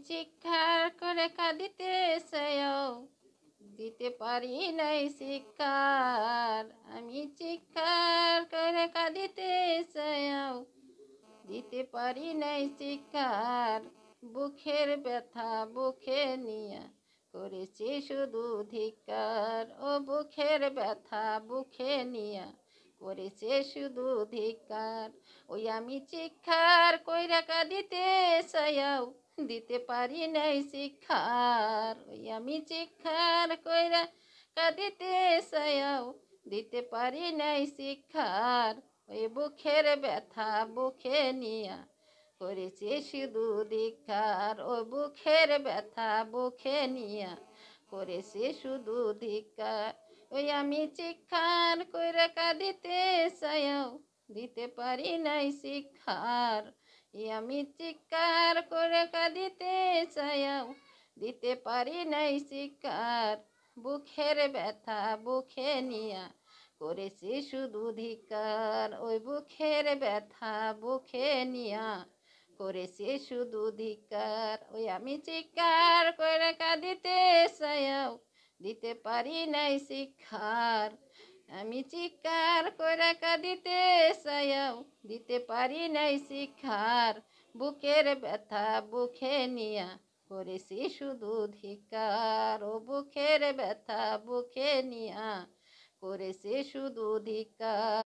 চিৎকার করে কাঁদিতে চাইও, দিতে পারি নাই শিক্ষার। আমি চিৎকার করে কাঁদিতে চাইও, দিতে পারি নাই শিক্ষার। বুকের ব্যথা বুকে নিয়া করেছি শুধু ধিক্কার। ও বুকের ব্যথা বুকে নিয়া করেছে শুধু ধিক্কার। ওই আমি চিৎকার কইরা কাঁদিতে চাইও, দিতে পারি নাই শিক্ষার। ওই আমি চিৎকার কইরা কাঁদিতে চাইও, দিতে পারি নাই শিক্ষার। ওই বুকের ব্যথা বুকে নিয়া করেছে শুধু ধিক্কার। ও বুকের ব্যথা বুকে নিয়া করেছে শুধু ধিক্কার। ওই আমি চিৎকার কইরা কাঁদিতে চাইও, দিতে পারি নাই শিক্ষার। আমি চিৎকার করে কাঁদিতে চাইও, দিতে পারি নাই শিক্ষার। বুকের ব্যথা বুকে নিয়া করেছি শুধু ধিক্কার। ওই বুকের ব্যথা বুকে নিয়া করেছি শুধু ধিক্কার। ওই আমি চিৎকার করে কাঁদিতে চাইও, দিতে পারি নাই শিক্ষার। আমি চিৎকার করে কাঁদিতে চাইও, দিতে পারি নাই শিক্ষার। বুকের ব্যথা বুকে নিয়া করেছি শুধু ধিক্কার। ও বুকের ব্যথা বুকে নিয়া করেছে শুধু ধিক্কার।